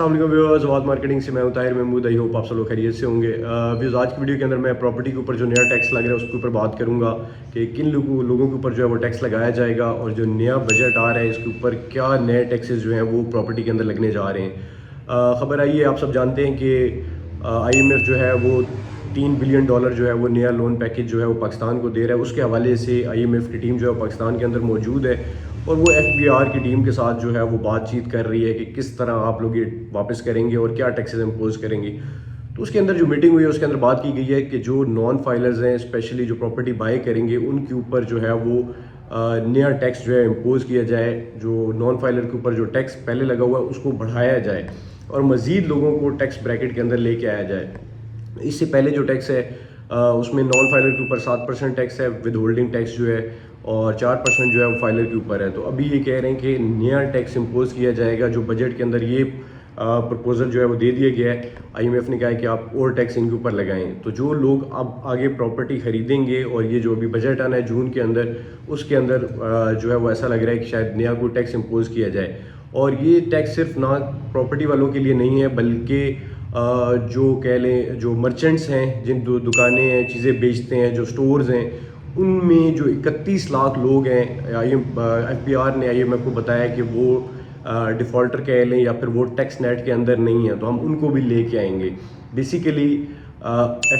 अस्सलाम वालेकुम व्यूअर्स, आवाज़ मार्केटिंग से मैं हूं ताहिर महमूद। आई होप आप सब लोग खैरियत से होंगे। व्यूअर्स, आज की वीडियो के अंदर मैं प्रॉपर्टी के ऊपर जो नया टैक्स लग रहा है उसके ऊपर बात करूंगा कि किन लोगों के ऊपर जो है वो टैक्स लगाया जाएगा और जो नया बजट आ रहा है इसके ऊपर क्या नए टैक्सेस जो हैं वो प्रॉपर्टी के अंदर लगने जा रहे हैं। ख़बर आई है, आप सब जानते हैं कि IMF जो है वो $3 बिलियन जो है वो नया लोन पैकेज जो है वो पाकिस्तान को दे रहा है। उसके हवाले से IMF की टीम जो है पाकिस्तान के अंदर मौजूद है और वो FBR की टीम के साथ जो है वो बातचीत कर रही है कि किस तरह आप लोग ये वापस करेंगे और क्या टैक्सेस इम्पोज करेंगे। तो उसके अंदर जो मीटिंग हुई है उसके अंदर बात की गई है कि जो नॉन फाइलर्स हैं, स्पेशली जो प्रॉपर्टी बाय करेंगे, उनके ऊपर जो है वो नया टैक्स जो है इम्पोज किया जाए। जो नॉन फाइलर के ऊपर जो टैक्स पहले लगा हुआ है उसको बढ़ाया जाए और मज़ीद लोगों को टैक्स ब्रैकेट के अंदर लेके आया जाए। इससे पहले जो टैक्स है उसमें नॉन फाइलर के ऊपर 7% टैक्स है, विद होल्डिंग टैक्स जो है, और 4% जो है वो फाइलर के ऊपर है। तो अभी ये कह रहे हैं कि नया टैक्स इम्पोज किया जाएगा। जो बजट के अंदर ये प्रपोजल जो है वो दे दिया गया है। IMF ने कहा है कि आप और टैक्स इनके ऊपर लगाएं। तो जो लोग अब आगे प्रॉपर्टी ख़रीदेंगे और ये जो अभी बजट आना है जून के अंदर, उसके अंदर जो है वो ऐसा लग रहा है कि शायद नया कोई टैक्स इम्पोज किया जाए। और ये टैक्स सिर्फ ना प्रॉपर्टी वालों के लिए नहीं है, बल्कि जो कह लें जो मर्चेंट्स हैं, जिन दुकानें हैं, चीज़ें बेचते हैं, जो स्टोर्स हैं, उनमें जो 31 लाख लोग हैं। FBR ने IMF को बताया कि वो डिफ़ॉल्टर कह लें या फिर वो टैक्स नेट के अंदर नहीं है, तो हम उनको भी लेके आएंगे। बेसिकली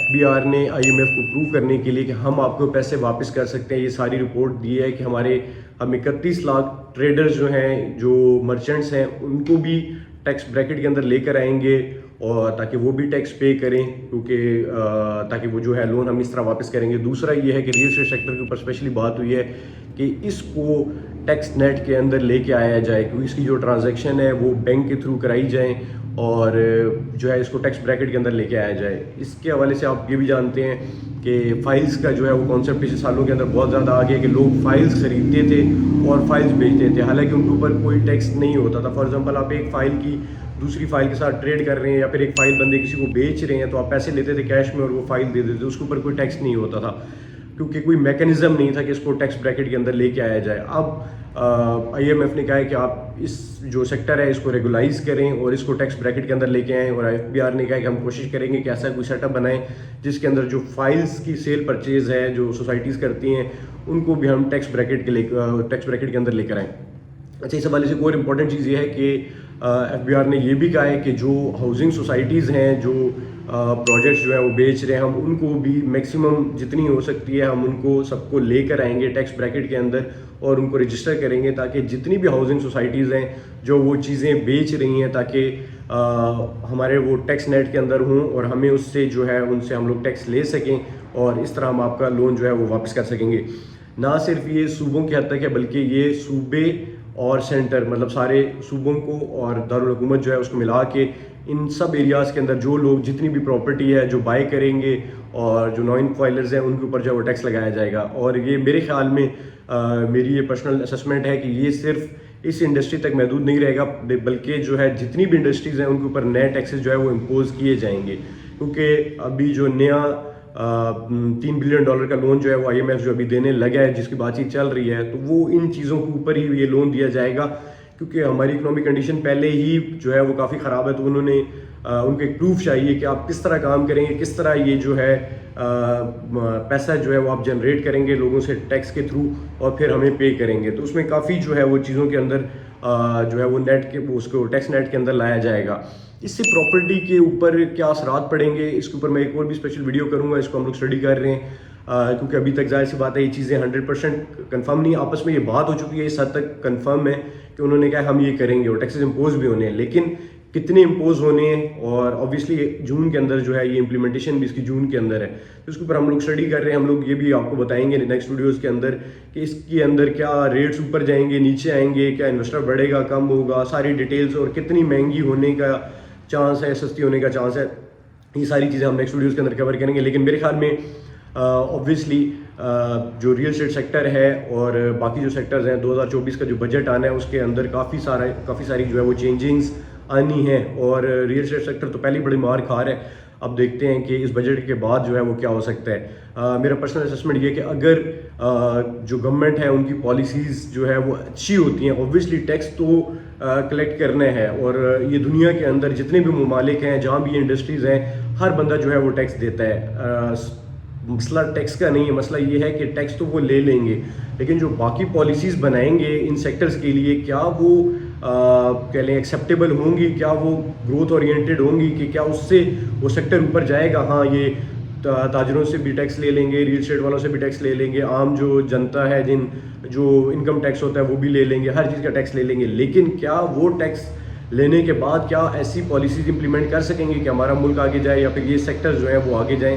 FBR ने IMF को प्रूव करने के लिए कि हम आपको पैसे वापस कर सकते हैं, ये सारी रिपोर्ट दी है कि हम 31 लाख ट्रेडर्स जो हैं, जो मर्चेंट्स हैं, उनको भी टैक्स ब्रैकेट के अंदर लेकर आएंगे और ताकि वो भी टैक्स पे करें, क्योंकि ताकि वो जो है लोन हम इस तरह वापस करेंगे। दूसरा ये है कि रियल एस्टेट सेक्टर के ऊपर स्पेशली बात हुई है कि इसको टैक्स नेट के अंदर लेके आया जाए, क्योंकि इसकी जो ट्रांजैक्शन है वो बैंक के थ्रू कराई जाए और जो है इसको टैक्स ब्रैकेट के अंदर लेके आया जाए। इसके हवाले से आप ये भी जानते हैं कि फ़ाइल्स का जो है वो कॉन्सेप्ट पिछले सालों के अंदर बहुत ज़्यादा आ गया कि लोग फ़ाइल्स ख़रीदते थे और फाइल्स बेचते थे, हालांकि उनके ऊपर कोई टैक्स नहीं होता था। फॉर एग्जांपल, आप एक फ़ाइल की दूसरी फाइल के साथ ट्रेड कर रहे हैं या फिर एक फ़ाइल बंदे किसी को बेच रहे हैं, तो आप पैसे लेते थे कैश में और वो फाइल दे देते थे, उसके ऊपर कोई टैक्स नहीं होता था, क्योंकि कोई मैकेनिज्म नहीं था कि इसको टैक्स ब्रैकेट के अंदर लेके आया जाए। अब IMF ने कहा है कि आप इस जो सेक्टर है इसको रेगुलाइज करें और इसको टैक्स ब्रैकेट के अंदर लेके आएँ, और FBR ने कहा है कि हम कोशिश करेंगे कि ऐसा कोई सेटअप बनाएं जिसके अंदर जो फाइल्स की सेल परचेज है, जो सोसाइटीज़ करती हैं, उनको भी हम टैक्स ब्रैकेट के अंदर लेकर आएँ। अच्छा, इस हवाले से एक और इम्पॉर्टेंट चीज़ ये है कि FBR ने ये भी कहा है कि जो हाउसिंग सोसाइटीज़ हैं, जो प्रोजेक्ट्स जो है वो बेच रहे हैं, हम उनको भी मैक्सिमम जितनी हो सकती है हम उनको सबको लेकर आएंगे टैक्स ब्रैकेट के अंदर और उनको रजिस्टर करेंगे, ताकि जितनी भी हाउसिंग सोसाइटीज़ हैं जो वो चीज़ें बेच रही हैं, ताकि हमारे वो टैक्स नेट के अंदर हों और हमें उससे जो है उनसे हम लोग टैक्स ले सकें और इस तरह हम आपका लोन जो है वो वापस कर सकेंगे। ना सिर्फ ये सूबों की हद तक है, बल्कि ये सूबे और सेंटर, मतलब सारे सूबों को और दारुल हुकूमत जो है उसको मिला के इन सब एरियाज़ के अंदर जो लोग जितनी भी प्रॉपर्टी है जो बाय करेंगे और जो नॉन फाइलर्स हैं उनके ऊपर जो है वो टैक्स लगाया जाएगा। और ये मेरे ख्याल में मेरी ये पर्सनल असेसमेंट है कि ये सिर्फ इस इंडस्ट्री तक महदूद नहीं रहेगा, बल्कि जो है जितनी भी इंडस्ट्रीज़ हैं उनके ऊपर नए टैक्सेस जो है वो इम्पोज किए जाएंगे। क्योंकि अभी जो नया $3 बिलियन का लोन जो है वो IMF जो अभी देने लगा है, जिसकी बातचीत चल रही है, तो वो इन चीज़ों के ऊपर ही ये लोन दिया जाएगा, क्योंकि हमारी इकोनॉमिक कंडीशन पहले ही जो है वो काफ़ी ख़राब है। तो उन्होंने उनको एक प्रूफ चाहिए कि आप किस तरह काम करेंगे, किस तरह ये जो है पैसा जो है वो आप जनरेट करेंगे लोगों से टैक्स के थ्रू और फिर हमें पे करेंगे। तो उसमें काफ़ी जो है वो चीज़ों के अंदर जो है वो उसको टैक्स नेट के अंदर लाया जाएगा। इससे प्रॉपर्टी के ऊपर क्या असरात पड़ेंगे, इसके ऊपर मैं एक और भी स्पेशल वीडियो करूंगा। इसको हम लोग स्टडी कर रहे हैं, क्योंकि अभी तक जाहिर सी बात है ये चीज़ें 100% कंफर्म नहीं, आपस में ये बात हो चुकी है, इस हद तक कंफर्म है कि उन्होंने कहा हम ये करेंगे और टैक्सेस इम्पोज भी होने हैं, लेकिन कितने इम्पोज होने हैं और ऑब्वियसली जून के अंदर जो है ये इम्प्लीमेंटेशन भी इसकी जून के अंदर है, तो इसके ऊपर हम लोग स्टडी कर रहे हैं। हम लोग ये भी आपको बताएंगे नेक्स्ट वीडियोज़ के अंदर कि इसके अंदर क्या रेट्स ऊपर जाएंगे, नीचे आएंगे, क्या इन्वेस्टर बढ़ेगा, कम होगा, सारी डिटेल्स, और कितनी महंगी होने का चांस है, सस्ती होने का चांस है, ये सारी चीज़ें हम नेक्स्ट वीडियोज़ के अंदर कवर करेंगे। लेकिन मेरे ख्याल में ऑब्वियसली जो रियल एस्टेट सेक्टर है और बाकी जो सेक्टर्स हैं, 2024 का जो बजट आना है उसके अंदर काफ़ी सारी जो है वो चेंजिंग्स आनी है, और रियल एस्टेट सेक्टर तो पहले ही बड़ी मार खा रहा है। अब देखते हैं कि इस बजट के बाद जो है वो क्या हो सकता है। मेरा पर्सनल असेसमेंट ये कि अगर जो गवर्नमेंट है उनकी पॉलिसीज़ जो है वो अच्छी होती हैं, ऑब्वियसली टैक्स तो کلیکٹ کرنا ہے. اور یہ دنیا کے اندر جتنے بھی ممالک ہیں, جہاں بھی انڈسٹریز ہیں, ہر بندہ جو ہے وہ ٹیکس دیتا ہے. مسئلہ ٹیکس کا نہیں ہے, مسئلہ یہ ہے کہ ٹیکس تو وہ لے لیں گے, لیکن جو باقی پالیسیز بنائیں گے ان سیکٹرز کے لیے, کیا وہ کہہ لیں ایکسیپٹیبل ہوں گی, کیا وہ گروتھ اورینٹیڈ ہوں گی, کہ کیا اس سے وہ سیکٹر اوپر جائے گا. ہاں, یہ تاجروں سے بھی ٹیکس لے لیں گے, ریل اسٹیٹ والوں سے بھی ٹیکس لے لیں گے, عام جو جنتا ہے جو انکم ٹیکس ہوتا ہے وہ بھی لے لیں گے, ہر چیز کا ٹیکس لے لیں گے, لیکن کیا وہ ٹیکس لینے کے بعد کیا ایسی پالیسیز امپلیمنٹ کر سکیں گے کہ ہمارا ملک آگے جائے, یا پھر یہ سیکٹر جو ہیں وہ آگے جائیں.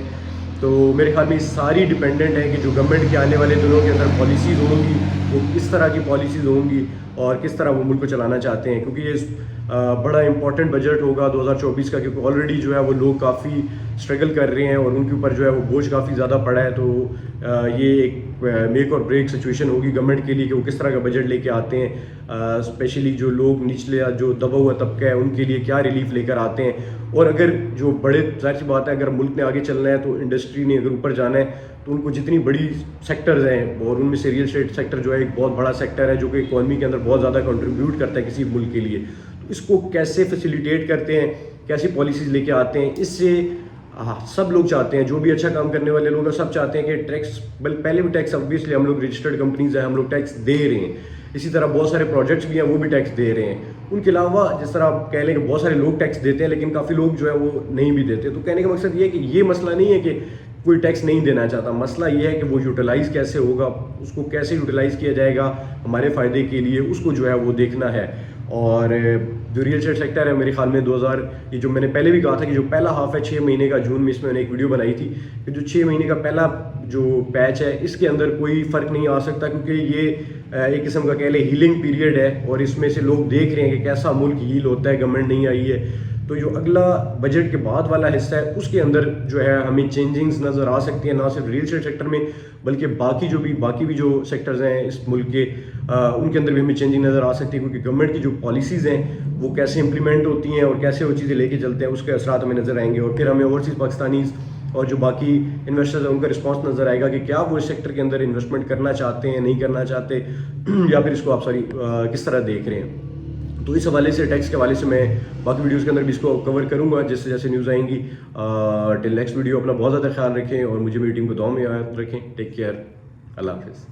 تو میرے خیال میں ساری ڈیپینڈنٹ ہے کہ جو گورنمنٹ کے آنے والے دنوں کے اندر پالیسیز ہوں گی وہ کس طرح کی پالیسیز ہوں گی اور کس طرح وہ ملک کو چلانا چاہتے ہیں, کیونکہ یہ بڑا امپورٹنٹ بجٹ ہوگا 2024 کا, کیونکہ آلریڈی جو ہے وہ لوگ کافی اسٹرگل کر رہے ہیں اور ان کے اوپر جو ہے وہ بوجھ کافی زیادہ پڑا ہے. تو یہ ایک میک اور بریک سچویشن ہوگی گورنمنٹ کے لیے کہ وہ کس طرح کا بجٹ لے کے آتے ہیں, اسپیشلی جو لوگ نچلے جو دبا ہوا طبقہ ہے ان کے لیے کیا ریلیف لے کر آتے ہیں. اور اگر جو بڑے, ظاہر سی بات ہے اگر ملک نے آگے چلنا ہے تو انڈسٹری نے اگر اوپر جانا ہے تو ان کو جتنی بڑی سیکٹرز ہیں, اور ان میں سے ریل اسٹیٹ سیکٹر جو ہے ایک بہت بڑا سیکٹر ہے جو کہ اکانومی کے اندر بہت زیادہ کنٹریبیوٹ کرتا ہے کسی ملک کے لیے, تو اس کو کیسے فیسیلیٹیٹ کرتے ہیں, کیسی پالیسیز لے کے آتے ہیں. اس سے سب لوگ چاہتے ہیں, جو بھی اچھا کام کرنے والے لوگ ہیں سب چاہتے ہیں کہ ٹیکس, پہلے بھی ٹیکس اوبیسلی ہم لوگ رجسٹرڈ کمپنیز ہیں, ہم لوگ ٹیکس دے رہے ہیں, اسی طرح بہت سارے پروجیکٹس بھی ہیں وہ بھی ٹیکس دے رہے ہیں. ان کے علاوہ جس طرح آپ کہہ لیں کہ بہت سارے لوگ ٹیکس دیتے ہیں لیکن کافی لوگ جو ہے وہ نہیں بھی دیتے. تو کہنے کا مقصد یہ ہے کہ یہ مسئلہ نہیں ہے کہ کوئی ٹیکس نہیں دینا چاہتا, مسئلہ یہ ہے کہ وہ یوٹیلائز کیسے ہوگا, اس کو کیسے یوٹیلائز کیا جائے گا ہمارے فائدے کے لیے, اس کو جو ہے وہ دیکھنا ہے. اور جو ریل اسٹیٹ سیکٹر ہے میرے خیال میں یہ جو میں نے پہلے بھی کہا تھا کہ جو پہلا ہاف ہے 6 مہینے کا, جون میں اس میں نے ایک ویڈیو بنائی تھی کہ جو 6 مہینے کا پہلا جو پیچ ہے اس کے اندر کوئی فرق نہیں آ سکتا, کیونکہ یہ ایک قسم کا کہہ لیں ہیلنگ پیریڈ ہے, اور اس میں سے لوگ دیکھ رہے ہیں کہ کیسا ملک ہیل ہوتا ہے, گورنمنٹ نہیں آئی ہے. تو جو اگلا بجٹ کے بعد والا حصہ ہے اس کے اندر جو ہے ہمیں چینجنگز نظر آ سکتی ہیں, نہ صرف ریل اسٹیٹ سیکٹر میں بلکہ باقی بھی جو سیکٹرز ہیں اس ملک کے, ان کے اندر بھی ہمیں چینجنگ نظر آ سکتی ہے, کیونکہ گورنمنٹ کی جو پالیسیز ہیں وہ کیسے امپلیمنٹ ہوتی ہیں اور کیسے وہ چیزیں لے کے چلتے ہیں, اس کے اثرات ہمیں نظر آئیں گے. اور پھر ہمیں اوورسیز پاکستانیز اور جو باقی انویسٹرز ہیں ان کا رسپانس نظر آئے گا کہ کیا وہ اس سیکٹر کے اندر انویسٹمنٹ کرنا چاہتے ہیں, نہیں کرنا چاہتے, یا پھر اس کو آپ کس طرح دیکھ رہے ہیں. تو اس حوالے سے ٹیکس کے حوالے سے میں باقی ویڈیوز کے اندر بھی اس کو کور کروں گا جیسے جیسے نیوز آئیں گی. ٹل نیکسٹ ویڈیو اپنا بہت زیادہ خیال رکھیں اور مجھے میری ٹیم کو دعاؤں میں یاد رکھیں. ٹیک کیئر, اللہ حافظ.